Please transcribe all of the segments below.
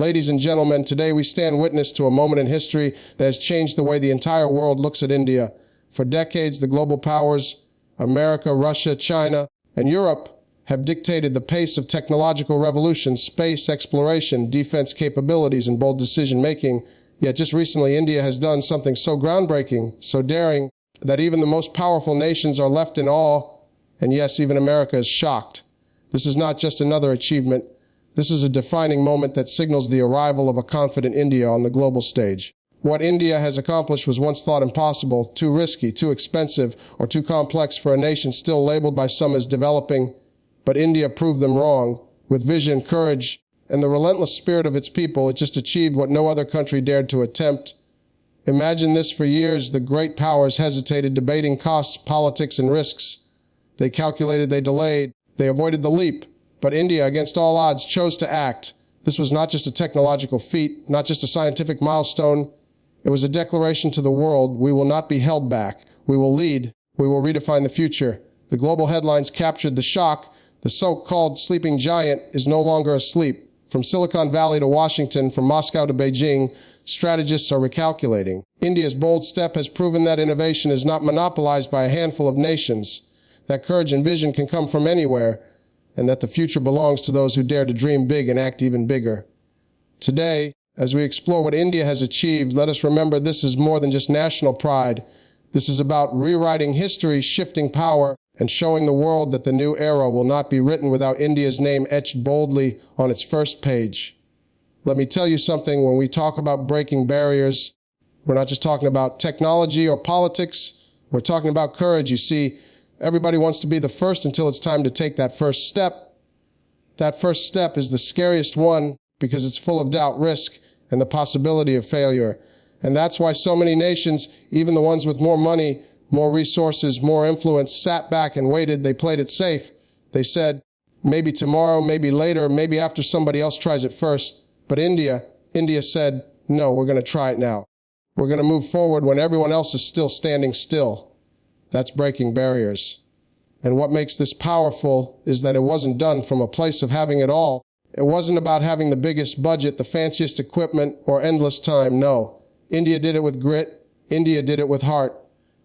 Ladies and gentlemen, today we stand witness to a moment in history that has changed the way the entire world looks at India. For decades, the global powers, America, Russia, China, and Europe, have dictated the pace of technological revolution, space exploration, defense capabilities, and bold decision-making. Yet just recently, India has done something so groundbreaking, so daring, that even the most powerful nations are left in awe, and yes, even America is shocked. This is not just another achievement. This is a defining moment that signals the arrival of a confident India on the global stage. What India has accomplished was once thought impossible, too risky, too expensive, or too complex for a nation still labeled by some as developing. But India proved them wrong. With vision, courage, and the relentless spirit of its people, it just achieved what no other country dared to attempt. Imagine this: for years, the great powers hesitated, debating costs, politics, and risks. They calculated, they delayed, they avoided the leap. But India, against all odds, chose to act. This was not just a technological feat, not just a scientific milestone. It was a declaration to the world: we will not be held back. We will lead. We will redefine the future. The global headlines captured the shock. The so-called sleeping giant is no longer asleep. From Silicon Valley to Washington, from Moscow to Beijing, strategists are recalculating. India's bold step has proven that innovation is not monopolized by a handful of nations, that courage and vision can come from anywhere, and that the future belongs to those who dare to dream big and act even bigger. Today, as we explore what India has achieved, let us remember this is more than just national pride. This is about rewriting history, shifting power, and showing the world that the new era will not be written without India's name etched boldly on its first page. Let me tell you something: when we talk about breaking barriers, we're not just talking about technology or politics, we're talking about courage. You see, everybody wants to be the first until it's time to take that first step. That first step is the scariest one because it's full of doubt, risk, and the possibility of failure. And that's why so many nations, even the ones with more money, more resources, more influence, sat back and waited. They played it safe. They said, maybe tomorrow, maybe later, maybe after somebody else tries it first. But India said, no, we're going to try it now. We're going to move forward when everyone else is still standing still. That's breaking barriers. And what makes this powerful is that it wasn't done from a place of having it all. It wasn't about having the biggest budget, the fanciest equipment, or endless time. No. India did it with grit. India did it with heart.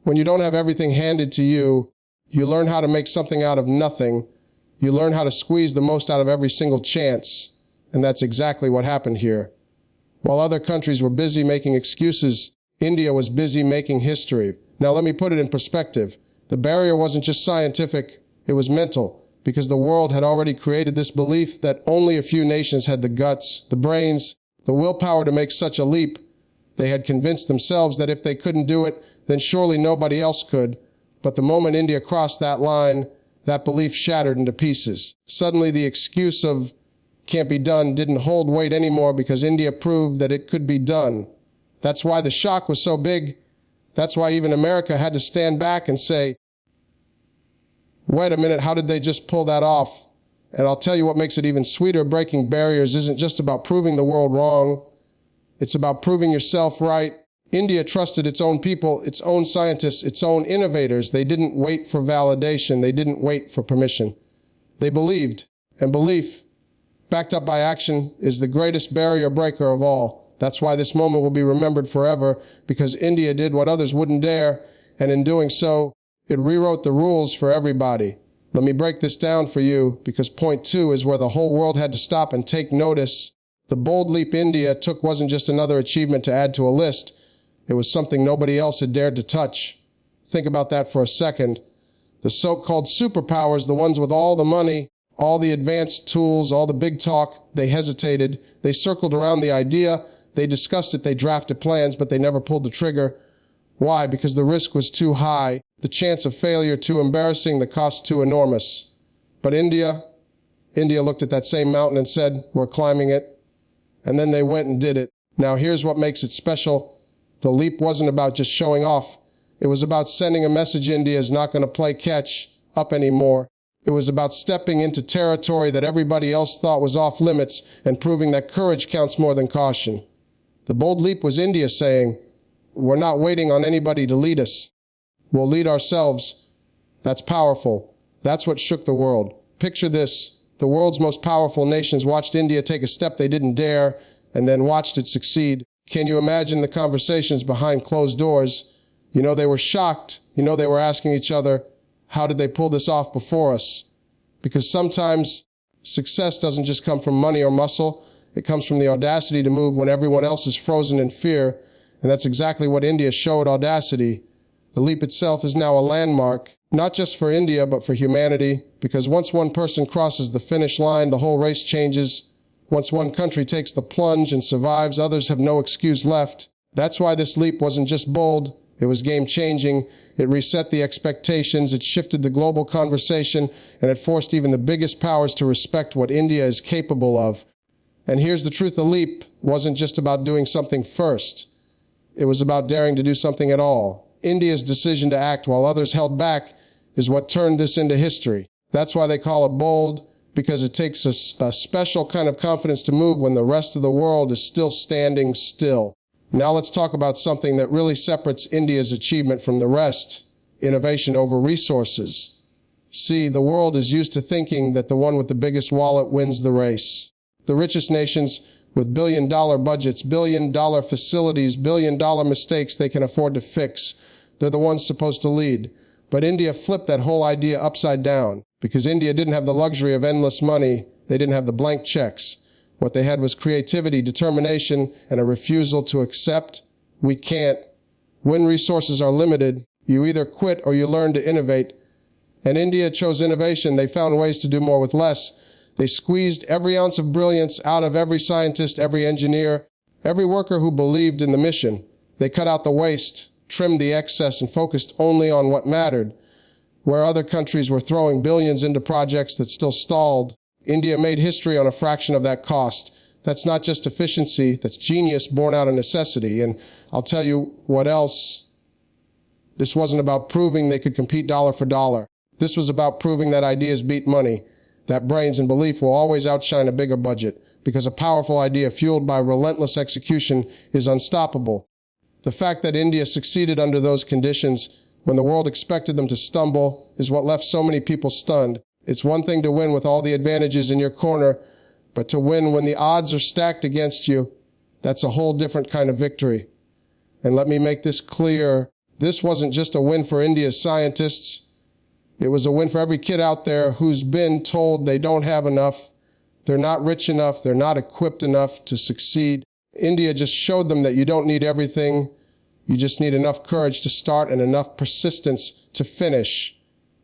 When you don't have everything handed to you, you learn how to make something out of nothing. You learn how to squeeze the most out of every single chance. And that's exactly what happened here. While other countries were busy making excuses, India was busy making history. Now let me put it in perspective. The barrier wasn't just scientific, it was mental, because the world had already created this belief that only a few nations had the guts, the brains, the willpower to make such a leap. They had convinced themselves that if they couldn't do it, then surely nobody else could. But the moment India crossed that line, that belief shattered into pieces. Suddenly the excuse of can't be done didn't hold weight anymore because India proved that it could be done. That's why the shock was so big. That's why even America had to stand back and say, wait a minute, how did they just pull that off? And I'll tell you what makes it even sweeter. Breaking barriers isn't just about proving the world wrong. It's about proving yourself right. India trusted its own people, its own scientists, its own innovators. They didn't wait for validation. They didn't wait for permission. They believed. And belief, backed up by action, is the greatest barrier breaker of all. That's why this moment will be remembered forever, because India did what others wouldn't dare, and in doing so, it rewrote the rules for everybody. Let me break this down for you, because point 2 is where the whole world had to stop and take notice. The bold leap India took wasn't just another achievement to add to a list. It was something nobody else had dared to touch. Think about that for a second. The so-called superpowers, the ones with all the money, all the advanced tools, all the big talk, they hesitated. They circled around the idea. They discussed it. They drafted plans, but they never pulled the trigger. Why? Because the risk was too high, the chance of failure too embarrassing, the cost too enormous. But India looked at that same mountain and said, we're climbing it. And then they went and did it. Now here's what makes it special. The leap wasn't about just showing off. It was about sending a message: India is not going to play catch up anymore. It was about stepping into territory that everybody else thought was off limits and proving that courage counts more than caution. The bold leap was India saying, we're not waiting on anybody to lead us. We'll lead ourselves. That's powerful. That's what shook the world. Picture this. The world's most powerful nations watched India take a step they didn't dare, and then watched it succeed. Can you imagine the conversations behind closed doors? They were shocked. They were asking each other, how did they pull this off before us? Because sometimes success doesn't just come from money or muscle. It comes from the audacity to move when everyone else is frozen in fear. And that's exactly what India showed: audacity. The leap itself is now a landmark, not just for India, but for humanity. Because once one person crosses the finish line, the whole race changes. Once one country takes the plunge and survives, others have no excuse left. That's why this leap wasn't just bold. It was game-changing. It reset the expectations, it shifted the global conversation, and it forced even the biggest powers to respect what India is capable of. And here's the truth: the leap wasn't just about doing something first. It was about daring to do something at all. India's decision to act while others held back is what turned this into history. That's why they call it bold, because it takes a special kind of confidence to move when the rest of the world is still standing still. Now let's talk about something that really separates India's achievement from the rest: innovation over resources. See, the world is used to thinking that the one with the biggest wallet wins the race. The richest nations with billion-dollar budgets, billion-dollar facilities, billion-dollar mistakes they can afford to fix, they're the ones supposed to lead. But India flipped that whole idea upside down. Because India didn't have the luxury of endless money, they didn't have the blank checks. What they had was creativity, determination, and a refusal to accept we can't. When resources are limited, you either quit or you learn to innovate. And India chose innovation. They found ways to do more with less. They squeezed every ounce of brilliance out of every scientist, every engineer, every worker who believed in the mission. They cut out the waste, trimmed the excess, and focused only on what mattered. Where other countries were throwing billions into projects that still stalled, India made history on a fraction of that cost. That's not just efficiency, that's genius born out of necessity. And I'll tell you what else. This wasn't about proving they could compete dollar for dollar. This was about proving that ideas beat money, that brains and belief will always outshine a bigger budget, because a powerful idea fueled by relentless execution is unstoppable. The fact that India succeeded under those conditions, when the world expected them to stumble, is what left so many people stunned. It's one thing to win with all the advantages in your corner, but to win when the odds are stacked against you, that's a whole different kind of victory. And let me make this clear, this wasn't just a win for India's scientists. It was a win for every kid out there who's been told they don't have enough, they're not rich enough, they're not equipped enough to succeed. India just showed them that you don't need everything. You just need enough courage to start and enough persistence to finish.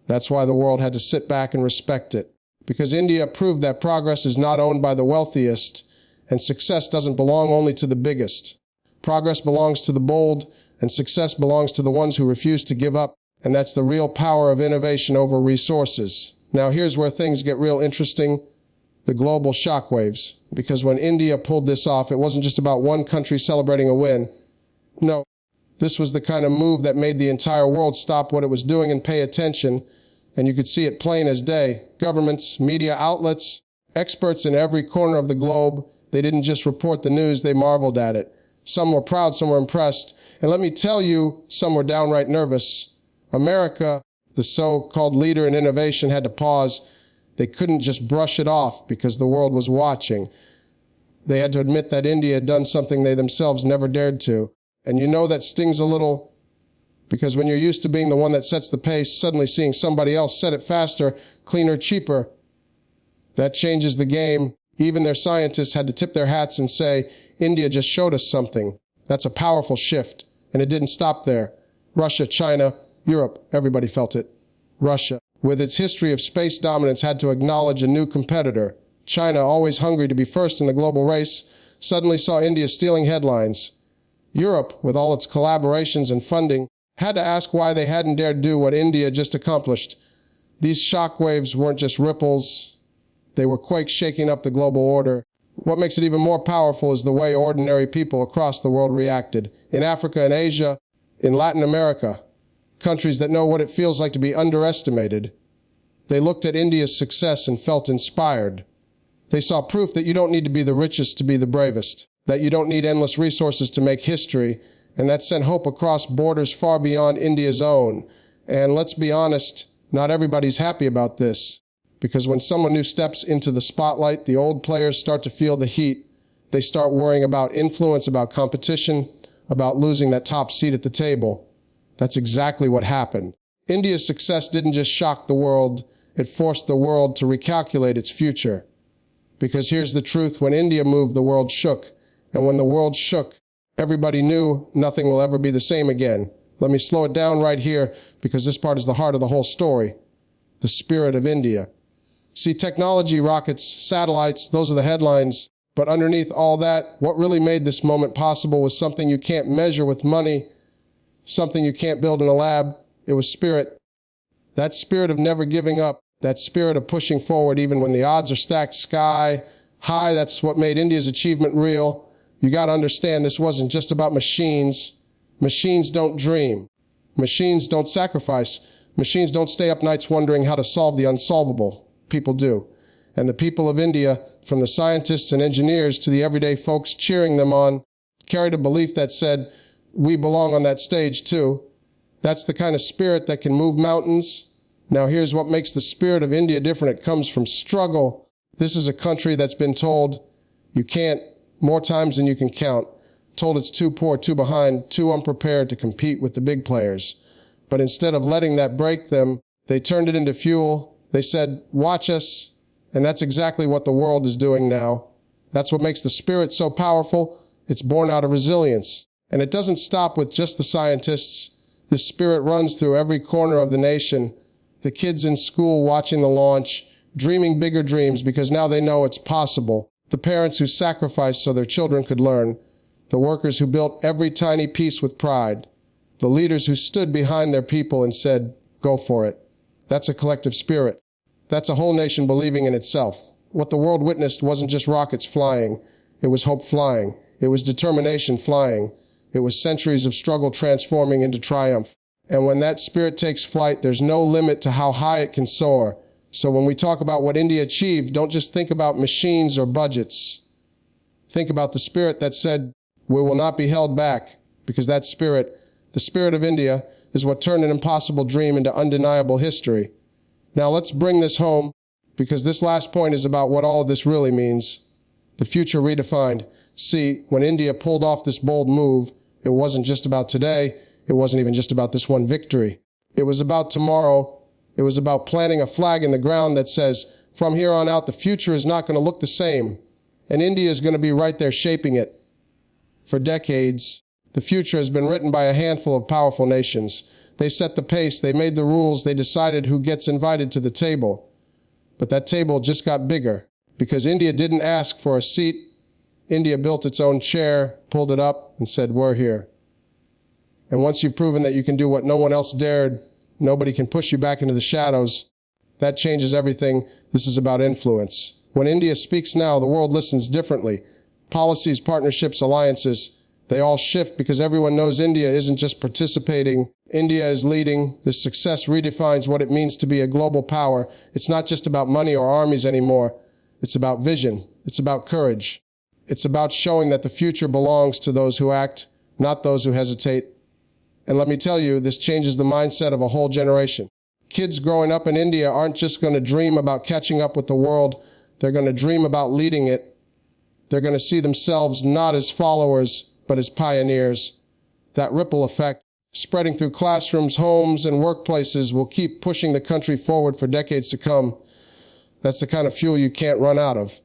That's why the world had to sit back and respect it. Because India proved that progress is not owned by the wealthiest, and success doesn't belong only to the biggest. Progress belongs to the bold, and success belongs to the ones who refuse to give up. And that's the real power of innovation over resources. Now here's where things get real interesting: the global shockwaves. Because when India pulled this off, it wasn't just about one country celebrating a win. No, this was the kind of move that made the entire world stop what it was doing and pay attention. And you could see it plain as day. Governments, media outlets, experts in every corner of the globe, they didn't just report the news, they marveled at it. Some were proud, some were impressed. And let me tell you, some were downright nervous. America, the so-called leader in innovation, had to pause. They couldn't just brush it off because the world was watching. They had to admit that India had done something they themselves never dared to. And you know that stings a little, because when you're used to being the one that sets the pace, suddenly seeing somebody else set it faster, cleaner, cheaper, that changes the game. Even their scientists had to tip their hats and say, India just showed us something. That's a powerful shift. And it didn't stop there. Russia, China, Europe, everybody felt it. Russia, with its history of space dominance, had to acknowledge a new competitor. China, always hungry to be first in the global race, suddenly saw India stealing headlines. Europe, with all its collaborations and funding, had to ask why they hadn't dared do what India just accomplished. These shockwaves weren't just ripples. They were quakes shaking up the global order. What makes it even more powerful is the way ordinary people across the world reacted. In Africa and Asia, in Latin America, countries that know what it feels like to be underestimated, they looked at India's success and felt inspired. They saw proof that you don't need to be the richest to be the bravest, that you don't need endless resources to make history, and that sent hope across borders far beyond India's own. And let's be honest, not everybody's happy about this, because when someone new steps into the spotlight, the old players start to feel the heat. They start worrying about influence, about competition, about losing that top seat at the table. That's exactly what happened. India's success didn't just shock the world, it forced the world to recalculate its future. Because here's the truth, when India moved, the world shook. And when the world shook, everybody knew nothing will ever be the same again. Let me slow it down right here, because this part is the heart of the whole story. The spirit of India. See, technology, rockets, satellites, those are the headlines. But underneath all that, what really made this moment possible was something you can't measure with money, something you can't build in a lab. It was spirit. That spirit of never giving up, that spirit of pushing forward even when the odds are stacked sky high, that's what made India's achievement real. You got to understand, this wasn't just about machines. Machines don't dream. Machines don't sacrifice. Machines don't stay up nights wondering how to solve the unsolvable. People do. And the people of India, from the scientists and engineers to the everyday folks cheering them on, carried a belief that said, we belong on that stage too. That's the kind of spirit that can move mountains. Now here's what makes the spirit of India different. It comes from struggle. This is a country that's been told you can't more times than you can count. Told it's too poor, too behind, too unprepared to compete with the big players. But instead of letting that break them, they turned it into fuel. They said, watch us. And that's exactly what the world is doing now. That's what makes the spirit so powerful. It's born out of resilience. And it doesn't stop with just the scientists. This spirit runs through every corner of the nation. The kids in school watching the launch, dreaming bigger dreams because now they know it's possible. The parents who sacrificed so their children could learn. The workers who built every tiny piece with pride. The leaders who stood behind their people and said, go for it. That's a collective spirit. That's a whole nation believing in itself. What the world witnessed wasn't just rockets flying. It was hope flying. It was determination flying. It was centuries of struggle transforming into triumph. And when that spirit takes flight, there's no limit to how high it can soar. So when we talk about what India achieved, don't just think about machines or budgets. Think about the spirit that said, we will not be held back, because that spirit, the spirit of India, is what turned an impossible dream into undeniable history. Now let's bring this home, because this last point is about what all of this really means. The future redefined. See, when India pulled off this bold move, it wasn't just about today. It wasn't even just about this one victory. It was about tomorrow. It was about planting a flag in the ground that says, from here on out, the future is not going to look the same. And India is going to be right there shaping it. For decades, the future has been written by a handful of powerful nations. They set the pace, they made the rules, they decided who gets invited to the table. But that table just got bigger, because India didn't ask for a seat. India built its own chair, pulled it up, and said, we're here. And once you've proven that you can do what no one else dared, nobody can push you back into the shadows. That changes everything. This is about influence. When India speaks now, the world listens differently. Policies, partnerships, alliances, they all shift because everyone knows India isn't just participating. India is leading. This success redefines what it means to be a global power. It's not just about money or armies anymore. It's about vision. It's about courage. It's about showing that the future belongs to those who act, not those who hesitate. And let me tell you, this changes the mindset of a whole generation. Kids growing up in India aren't just going to dream about catching up with the world. They're going to dream about leading it. They're going to see themselves not as followers, but as pioneers. That ripple effect, spreading through classrooms, homes, and workplaces, will keep pushing the country forward for decades to come. That's the kind of fuel you can't run out of.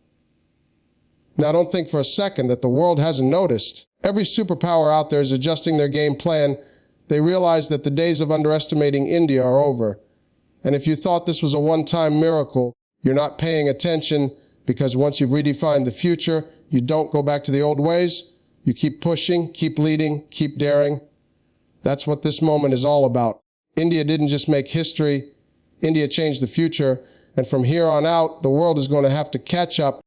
Now, don't think for a second that the world hasn't noticed. Every superpower out there is adjusting their game plan. They realize that the days of underestimating India are over. And if you thought this was a one-time miracle, you're not paying attention, because once you've redefined the future, you don't go back to the old ways. You keep pushing, keep leading, keep daring. That's what this moment is all about. India didn't just make history. India changed the future. And from here on out, the world is going to have to catch up.